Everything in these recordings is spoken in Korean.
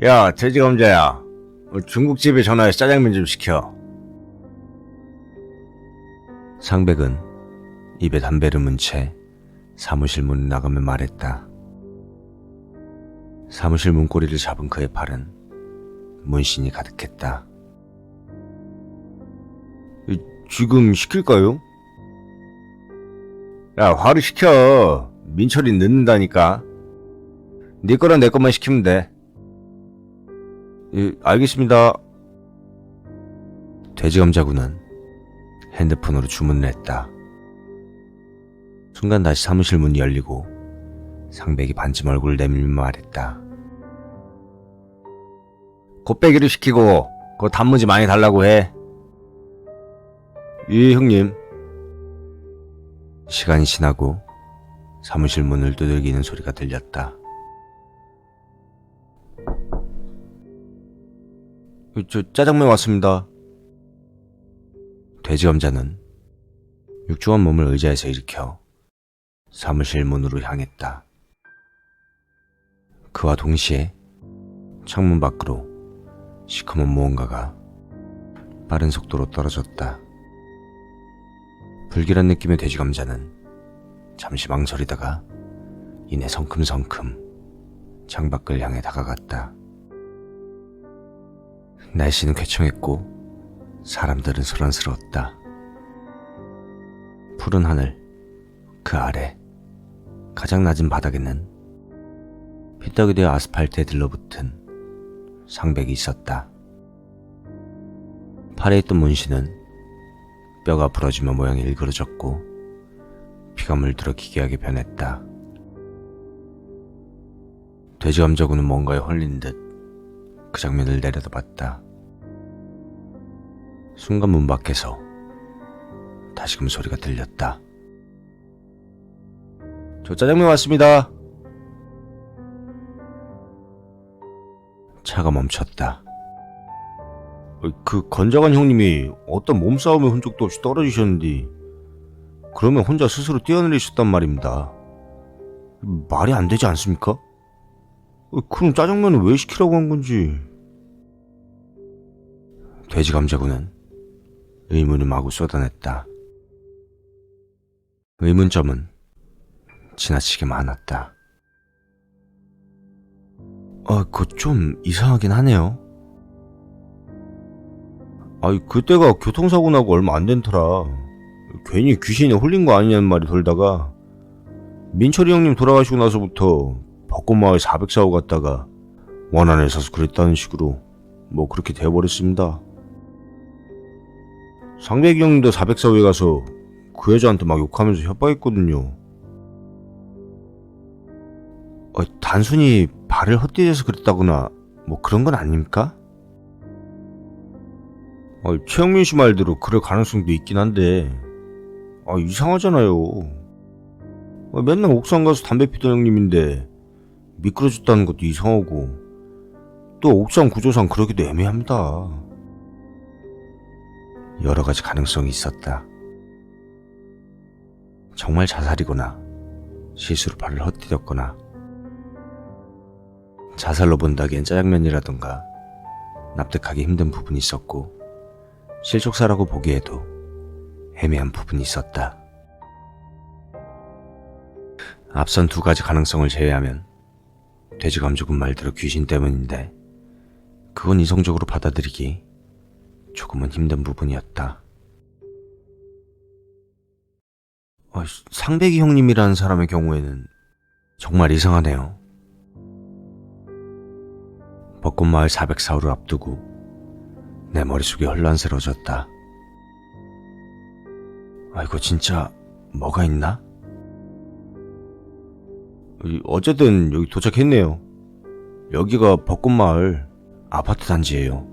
야, 돼지감자야. 중국집에 전화해서 짜장면 좀 시켜. 상백은 입에 담배를 문 채 사무실 문을 나가며 말했다. 사무실 문고리를 잡은 그의 팔은 문신이 가득했다. 지금 시킬까요? 야, 화를 시켜. 민철이 늦는다니까. 네 거랑 내 것만 시키면 돼. 예, 알겠습니다. 돼지감자군은 핸드폰으로 주문을 했다. 순간 다시 사무실 문이 열리고 상백이 반쯤 얼굴을 내밀며 말했다. 곱빼기를 시키고 그거 단무지 많이 달라고 해. 예, 형님. 시간이 지나고 사무실 문을 두들기는 소리가 들렸다. 저 짜장면 왔습니다. 돼지감자는 육중한 몸을 의자에서 일으켜 사무실 문으로 향했다. 그와 동시에 창문 밖으로 시커먼 무언가가 빠른 속도로 떨어졌다. 불길한 느낌의 돼지감자는 잠시 망설이다가 이내 성큼성큼 창밖을 향해 다가갔다. 날씨는 쾌청했고 사람들은 소란스러웠다. 푸른 하늘 그 아래 가장 낮은 바닥에는 피떡이 되어 아스팔트에 들러붙은 상백이 있었다. 팔에 있던 문신은 뼈가 부러지며 모양이 일그러졌고 피가 물들어 기괴하게 변했다. 돼지감자군은 뭔가에 홀린 듯 그 장면을 내려다봤다. 순간 문 밖에서 다시금 소리가 들렸다. 저 짜장면 왔습니다. 차가 멈췄다. 그 건장한 형님이 어떤 몸싸움에 흔적도 없이 떨어지셨는데 그러면 혼자 스스로 뛰어내리셨단 말입니다. 말이 안 되지 않습니까? 그럼 짜장면을 왜 시키라고 한 건지. 돼지감자군은 의문을 마구 쏟아냈다. 의문점은 지나치게 많았다. 그거 좀 이상하긴 하네요. 그때가 교통사고 나고 얼마 안 된 터라 괜히 귀신에 홀린 거 아니냐는 말이 돌다가 민철이 형님 돌아가시고 나서부터 벚꽃마을 404호 갔다가 원안에 서서 그랬다는 식으로 뭐 그렇게 되어버렸습니다. 상백이 형님도 404호에 가서 그 여자한테 막 욕하면서 협박했거든요. 단순히 발을 헛디뎌서 그랬다거나 뭐 그런 건 아닙니까? 최영민 씨 말대로 그럴 가능성도 있긴 한데 이상하잖아요. 맨날 옥상 가서 담배 피던 형님인데 미끄러졌다는 것도 이상하고 또 옥상 구조상 그러기도 애매합니다. 여러 가지 가능성이 있었다. 정말 자살이거나 실수로 발을 헛디뎠거나 자살로 본다기엔 짜장면이라던가 납득하기 힘든 부분이 있었고 실족사라고 보기에도 애매한 부분이 있었다. 앞선 두 가지 가능성을 제외하면 돼지감자군 말대로 귀신 때문인데 그건 이성적으로 받아들이기 조금은 힘든 부분이었다. 상백이 형님이라는 사람의 경우에는 정말 이상하네요. 벚꽃마을 404호를 앞두고 내 머릿속이 혼란스러워졌다. 이거 진짜 뭐가 있나? 어쨌든 여기 도착했네요. 여기가 벚꽃마을 아파트 단지예요.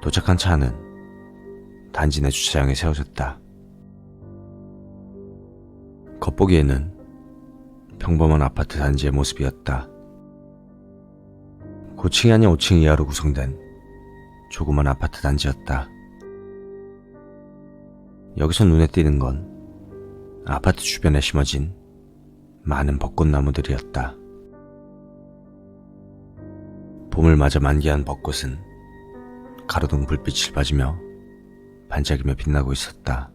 도착한 차는 단지 내 주차장에 세워졌다. 겉보기에는 평범한 아파트 단지의 모습이었다. 고층이 아닌 5층 이하로 구성된 조그만 아파트 단지였다. 여기서 눈에 띄는 건 아파트 주변에 심어진 많은 벚꽃나무들이었다. 봄을 맞아 만개한 벚꽃은 가로등 불빛을 맞으며 반짝이며 빛나고 있었다.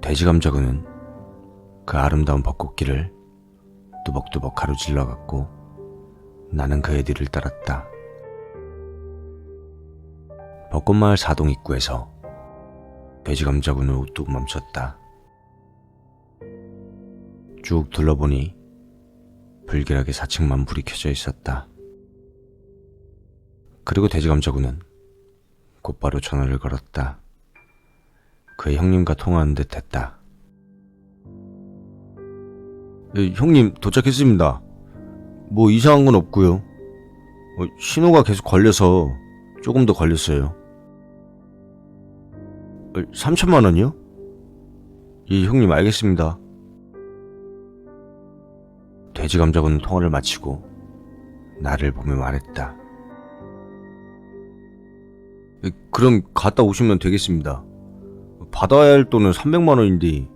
돼지감자군은 그 아름다운 벚꽃길을 뚜벅뚜벅 가로질러 갔고 나는 그의 뒤를 따랐다. 벚꽃마을 사동 입구에서 돼지감자군은 우뚝 멈췄다. 쭉 둘러보니 불길하게 4층만 불이 켜져 있었다. 그리고 돼지감자군은 곧바로 전화를 걸었다. 그의 형님과 통화하는 듯 했다. 형님, 도착했습니다. 뭐 이상한 건 없고요. 신호가 계속 걸려서 조금 더 걸렸어요. 3천만 원이요? 예, 형님, 알겠습니다. 돼지감자군은 통화를 마치고 나를 보며 말했다. 그럼 갔다 오시면 되겠습니다. 받아야 할 돈은 300만 원인데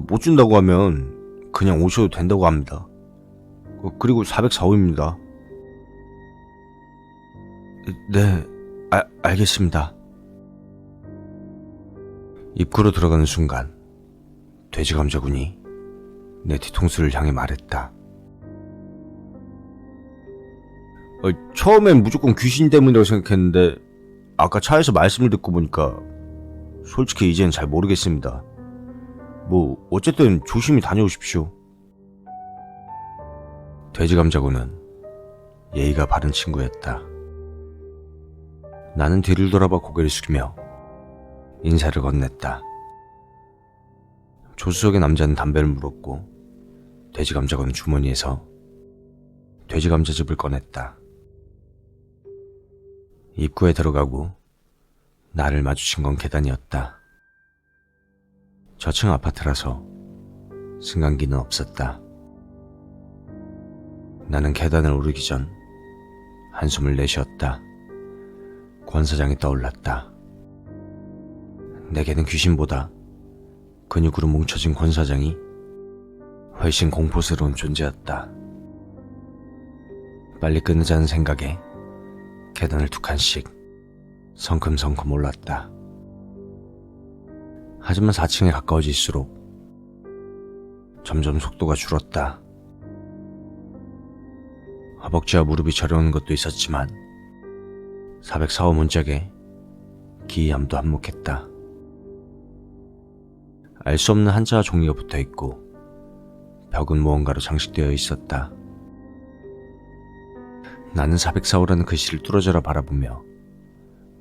못 준다고 하면 그냥 오셔도 된다고 합니다. 그리고 404호입니다. 네, 알겠습니다. 입구로 들어가는 순간 돼지감자군이 내 뒤통수를 향해 말했다. 처음엔 무조건 귀신 때문이라고 생각했는데 아까 차에서 말씀을 듣고 보니까 솔직히 이제는 잘 모르겠습니다. 뭐 어쨌든 조심히 다녀오십시오. 돼지감자군은 예의가 바른 친구였다. 나는 뒤를 돌아봐 고개를 숙이며 인사를 건넸다. 조수석의 남자는 담배를 물었고 돼지감자군은 주머니에서 돼지감자즙을 꺼냈다. 입구에 들어가고 나를 마주친 건 계단이었다. 저층 아파트라서 승강기는 없었다. 나는 계단을 오르기 전 한숨을 내쉬었다. 권 사장이 떠올랐다. 내게는 귀신보다 근육으로 뭉쳐진 권 사장이 훨씬 공포스러운 존재였다. 빨리 끊으자는 생각에 계단을 2칸씩 성큼성큼 올랐다. 하지만 4층에 가까워질수록 점점 속도가 줄었다. 허벅지와 무릎이 저려오는 것도 있었지만 404호 문짝에 기이함도 한몫했다. 알 수 없는 한자와 종이가 붙어있고 벽은 무언가로 장식되어 있었다. 나는 404호라는 글씨를 뚫어져라 바라보며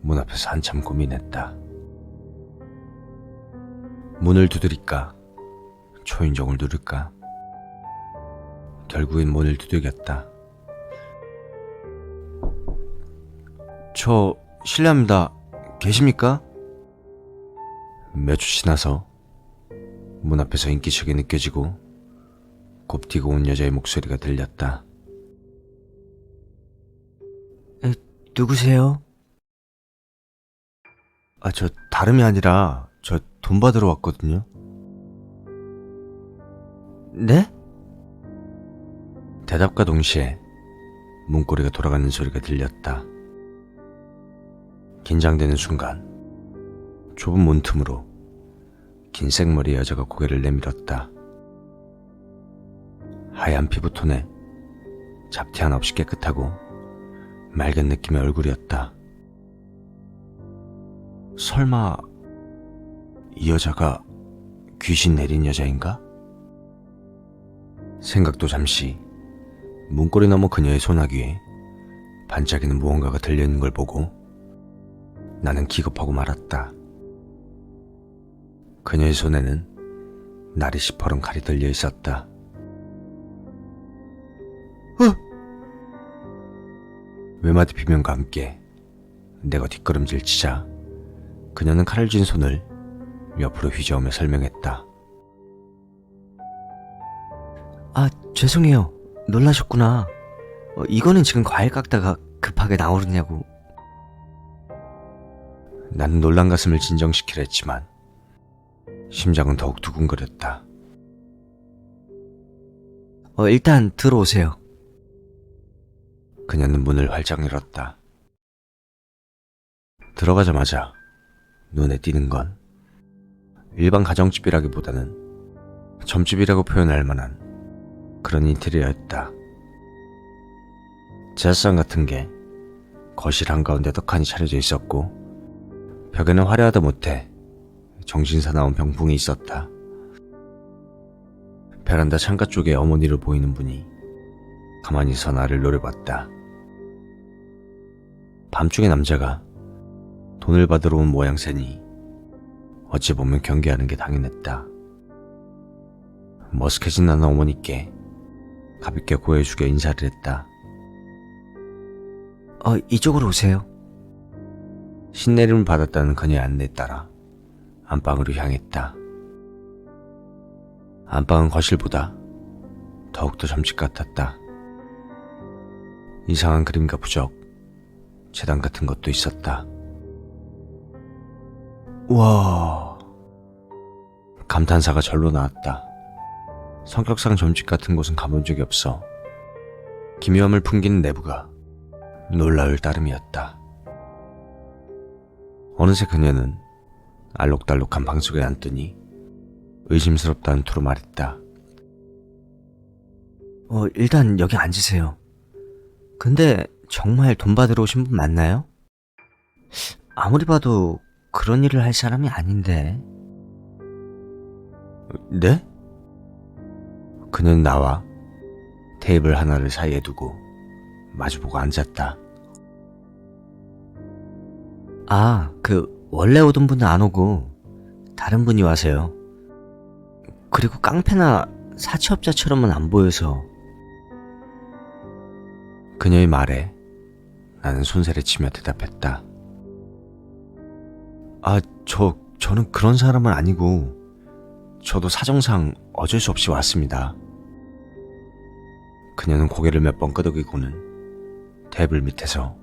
문 앞에서 한참 고민했다. 문을 두드릴까? 초인종을 누를까? 결국엔 문을 두들겼다. 저 실례합니다. 계십니까? 몇 주 지나서 문 앞에서 인기척이 느껴지고 곱디고 온 여자의 목소리가 들렸다. 누구세요? 저 다름이 아니라 저 돈 받으러 왔거든요. 네? 대답과 동시에 문고리가 돌아가는 소리가 들렸다. 긴장되는 순간 좁은 문틈으로 긴 생머리 여자가 고개를 내밀었다. 하얀 피부톤에 잡티 하나 없이 깨끗하고 맑은 느낌의 얼굴이었다. 설마 이 여자가 귀신 내린 여자인가? 생각도 잠시 문고리 너머 그녀의 소나귀에 반짝이는 무언가가 들려있는 걸 보고 나는 기겁하고 말았다. 그녀의 손에는 날이 시퍼런 칼이 들려 있었다. 외마디 비명과 함께 내가 뒷걸음질 치자 그녀는 칼을 쥔 손을 옆으로 휘저으며 설명했다. 죄송해요. 놀라셨구나. 이거는 지금 과일 깎다가 급하게 나오느냐고. 나는 놀란 가슴을 진정시키려 했지만 심장은 더욱 두근거렸다. 일단 들어오세요. 그녀는 문을 활짝 열었다. 들어가자마자 눈에 띄는 건 일반 가정집이라기보다는 점집이라고 표현할 만한 그런 인테리어였다. 제사상 같은 게 거실 한가운데 떡하니 차려져 있었고, 벽에는 화려하다 못해 정신사나운 병풍이 있었다. 베란다 창가 쪽에 어머니를 보이는 분이 가만히 서 나를 노려봤다. 밤중에 남자가 돈을 받으러 온 모양새니 어찌 보면 경계하는 게 당연했다. 머쓱해진 나는 어머니께 가볍게 고개 숙여 인사를 했다. 이쪽으로 오세요. 신내림을 받았다는 그녀의 안내에 따라 안방으로 향했다. 안방은 거실보다 더욱더 점집 같았다. 이상한 그림과 부적, 재단 같은 것도 있었다. 와, 감탄사가 절로 나왔다. 성격상 점집 같은 곳은 가본 적이 없어 기묘함을 풍기는 내부가 놀라울 따름이었다. 어느새 그녀는 알록달록한 방 속에 앉더니 의심스럽다는 투로 말했다. 일단 여기 앉으세요. 근데 정말 돈 받으러 오신 분 맞나요? 아무리 봐도 그런 일을 할 사람이 아닌데. 네? 그는 나와 테이블 하나를 사이에 두고 마주보고 앉았다. 원래 오던 분은 안 오고 다른 분이 와서요. 그리고 깡패나 사채업자처럼은 안 보여서. 그녀의 말에 나는 손세를 치며 대답했다. 저는 그런 사람은 아니고 저도 사정상 어쩔 수 없이 왔습니다. 그녀는 고개를 몇 번 끄덕이고는 테이블 밑에서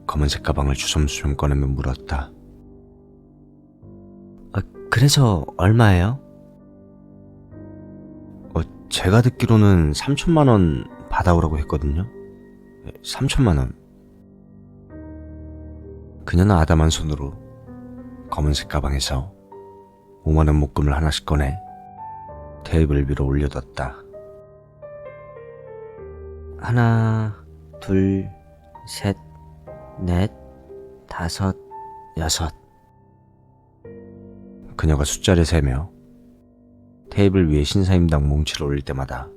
검은색 가방을 주섬주섬 꺼내며 물었다. 그래서 얼마예요? 제가 듣기로는 3천만 원 받아오라고 했거든요. 3천만 원. 그녀는 아담한 손으로 검은색 가방에서 5만 원 묶음을 하나씩 꺼내 테이블 위로 올려뒀다. 하나, 둘, 셋, 넷, 다섯, 여섯. 그녀가 숫자를 세며 테이블 위에 신사임당 뭉치를 올릴 때마다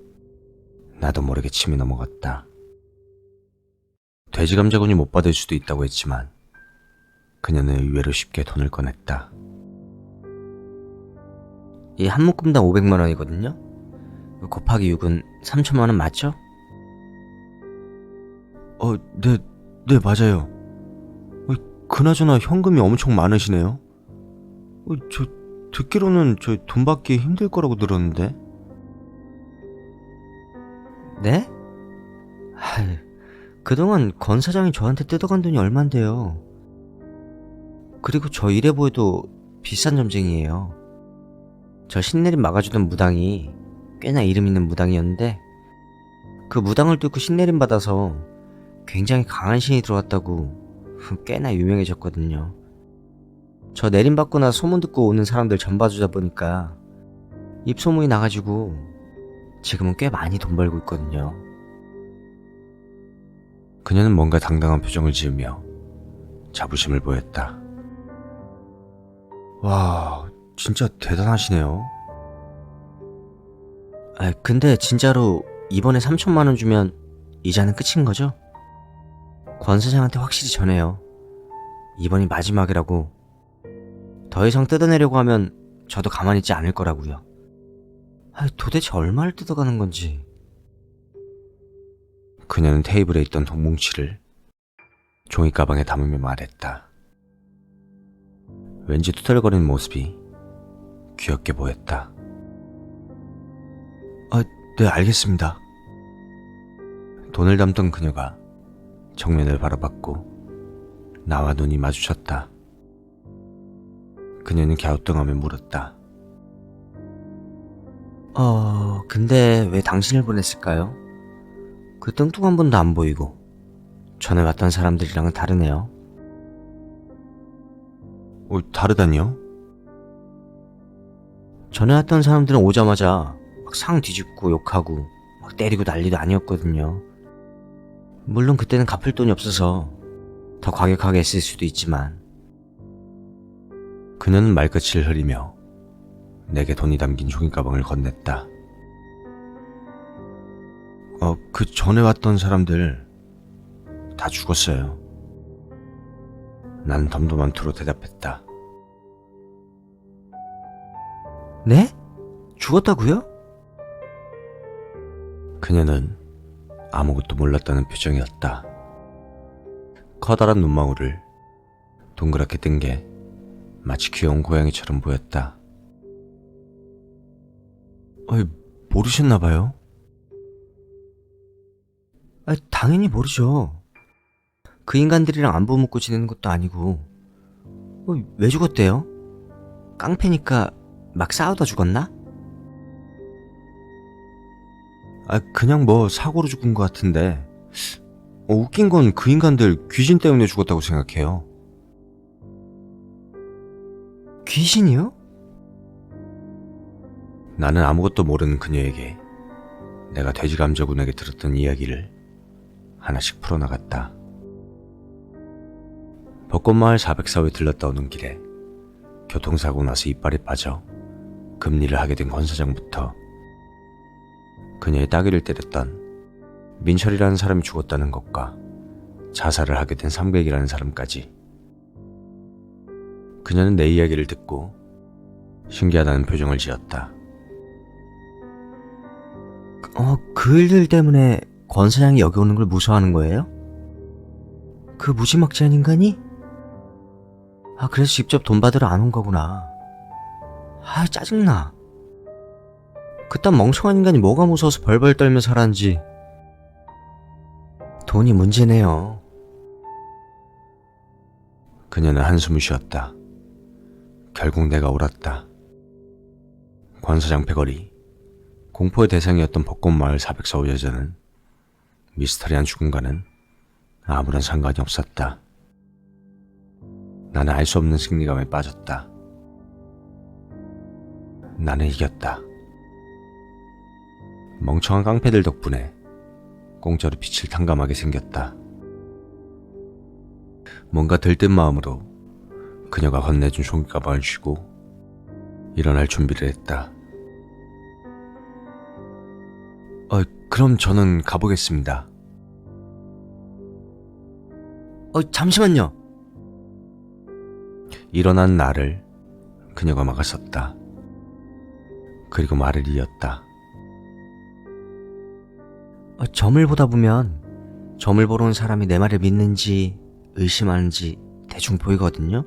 나도 모르게 침이 넘어갔다. 돼지 감자군이 못 받을 수도 있다고 했지만 그녀는 의외로 쉽게 돈을 꺼냈다. 이 한 묶음당 500만 원이거든요? 곱하기 6은 3천만 원 맞죠? 네, 맞아요. 그나저나 현금이 엄청 많으시네요. 저 듣기로는 저 돈 받기 힘들 거라고 들었는데. 네? 그동안 권 사장이 저한테 뜯어간 돈이 얼만데요. 그리고 저 이래 보여도 비싼 점쟁이에요. 저 신내림 막아주던 무당이 꽤나 이름 있는 무당이었는데, 그 무당을 뚫고 신내림 받아서 굉장히 강한 신이 들어왔다고 꽤나 유명해졌거든요. 저 내림 받고 나 소문 듣고 오는 사람들 전 봐주다 보니까 입소문이 나가지고 지금은 꽤 많이 돈 벌고 있거든요. 그녀는 뭔가 당당한 표정을 지으며 자부심을 보였다. 와, 진짜 대단하시네요. 근데 진짜로 이번에 3천만 원 주면 이자는 끝인 거죠? 권 사장한테 확실히 전해요. 이번이 마지막이라고. 더 이상 뜯어내려고 하면 저도 가만히 있지 않을 거라고요. 도대체 얼마를 뜯어가는 건지. 그녀는 테이블에 있던 돈뭉치를 종이 가방에 담으며 말했다. 왠지 투덜거리는 모습이 귀엽게 보였다. 네, 알겠습니다. 돈을 담던 그녀가 정면을 바라봤고 나와 눈이 마주쳤다. 그녀는 갸우뚱하며 물었다. 근데 왜 당신을 보냈을까요? 그 뚱뚱한 분도 안 보이고 전에 왔던 사람들이랑은 다르네요. 다르다니요? 전에 왔던 사람들은 오자마자 막 상 뒤집고 욕하고 막 때리고 난리도 아니었거든요. 물론 그때는 갚을 돈이 없어서 더 과격하게 했을 수도 있지만. 그녀는 말끝을 흐리며 내게 돈이 담긴 종이 가방을 건넸다. 그 전에 왔던 사람들 다 죽었어요. 난 덤덤한 투로 대답했다. 네? 죽었다고요? 그녀는 아무것도 몰랐다는 표정이었다. 커다란 눈망울을 동그랗게 뜬 게 마치 귀여운 고양이처럼 보였다. 모르셨나봐요? 당연히 모르죠. 그 인간들이랑 안부 묻고 지내는 것도 아니고. 왜 죽었대요? 깡패니까 막 싸우다 죽었나? 그냥 뭐 사고로 죽은 것 같은데 웃긴 건 그 인간들 귀신 때문에 죽었다고 생각해요. 귀신이요? 나는 아무것도 모르는 그녀에게 내가 돼지감자군에게 들었던 이야기를 하나씩 풀어나갔다. 벚꽃마을 404호에 들렀다 오는 길에 교통사고 나서 이빨이 빠져 금리를 하게 된 권사장부터 그녀의 따귀를 때렸던 민철이라는 사람이 죽었다는 것과 자살을 하게 된 삼객이라는 사람까지. 그녀는 내 이야기를 듣고 신기하다는 표정을 지었다. 그 일들 때문에 권 사장이 여기 오는 걸 무서워하는 거예요? 그 무지막지한 인간이? 그래서 직접 돈 받으러 안 온 거구나. 짜증나. 그딴 멍청한 인간이 뭐가 무서워서 벌벌 떨며 살았는지. 돈이 문제네요. 그녀는 한숨을 쉬었다. 결국 내가 옳았다. 권사장 패거리, 공포의 대상이었던 벚꽃마을 404호 여자는 미스터리한 죽음과는 아무런 상관이 없었다. 나는 알 수 없는 승리감에 빠졌다. 나는 이겼다. 멍청한 깡패들 덕분에 공짜로 빛을 탕감하게 생겼다. 뭔가 들뜬 마음으로 그녀가 건네준 종이가방을 쥐고 일어날 준비를 했다. 그럼 저는 가보겠습니다. 잠시만요. 일어난 나를 그녀가 막았었다. 그리고 말을 이었다. 점을 보다 보면 점을 보러 온 사람이 내 말을 믿는지 의심하는지 대충 보이거든요.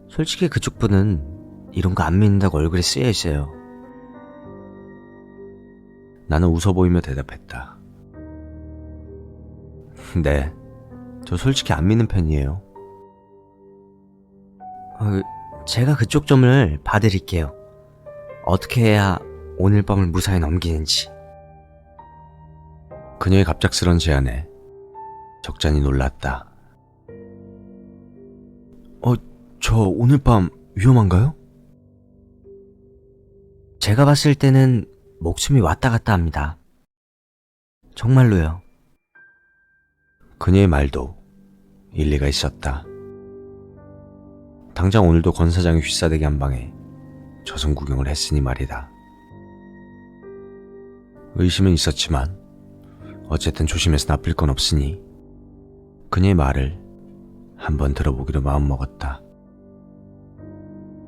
솔직히 그쪽 분은 이런 거 안 믿는다고 얼굴에 쓰여 있어요. 나는 웃어 보이며 대답했다. 네, 저 솔직히 안 믿는 편이에요. 제가 그쪽 점을 봐드릴게요. 어떻게 해야 오늘 밤을 무사히 넘기는지. 그녀의 갑작스런 제안에 적잖이 놀랐다. 저 오늘 밤 위험한가요? 제가 봤을 때는 목숨이 왔다 갔다 합니다. 정말로요. 그녀의 말도 일리가 있었다. 당장 오늘도 권 사장이 휘싸대기 한 방에 저승 구경을 했으니 말이다. 의심은 있었지만 어쨌든 조심해서 나쁠 건 없으니 그녀의 말을 한번 들어보기로 마음먹었다.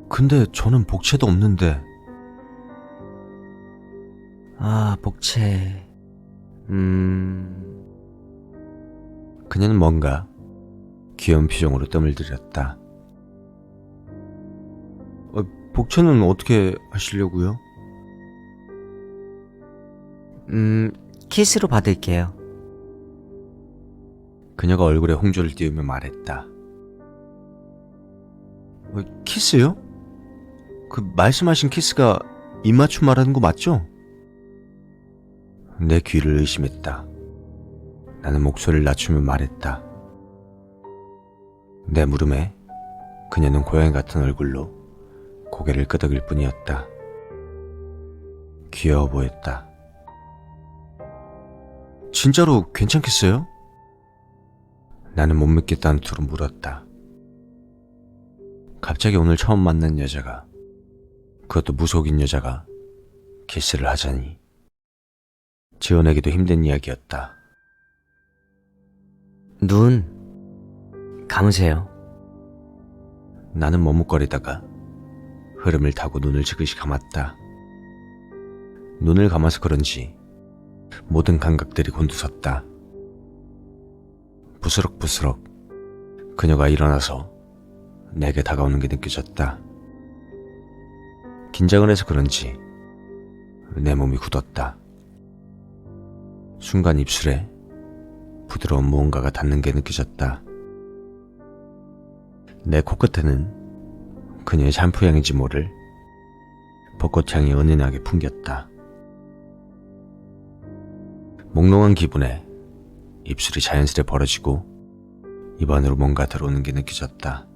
근데 저는 복채도 없는데. 복채... 그녀는 뭔가 귀여운 표정으로 뜸을 들였다. 복채는 어떻게 하시려고요? 키스로 받을게요. 그녀가 얼굴에 홍조를 띄우며 말했다. 키스요? 그 말씀하신 키스가 입맞춤 말하는 거 맞죠? 내 귀를 의심했다. 나는 목소리를 낮추며 말했다. 내 물음에 그녀는 고양이 같은 얼굴로 고개를 끄덕일 뿐이었다. 귀여워 보였다. 진짜로 괜찮겠어요? 나는 못 믿겠다는 투로 물었다. 갑자기 오늘 처음 만난 여자가, 그것도 무속인 여자가 키스를 하자니 지원하기도 힘든 이야기였다. 눈 감으세요. 나는 머뭇거리다가 흐름을 타고 눈을 지그시 감았다. 눈을 감아서 그런지 모든 감각들이 곤두섰다. 부스럭부스럭 그녀가 일어나서 내게 다가오는 게 느껴졌다. 긴장을 해서 그런지 내 몸이 굳었다. 순간 입술에 부드러운 무언가가 닿는 게 느껴졌다. 내 코끝에는 그녀의 샴푸 향인지 모를 벚꽃향이 은은하게 풍겼다. 몽롱한 기분에 입술이 자연스레 벌어지고 입안으로 뭔가 들어오는 게 느껴졌다.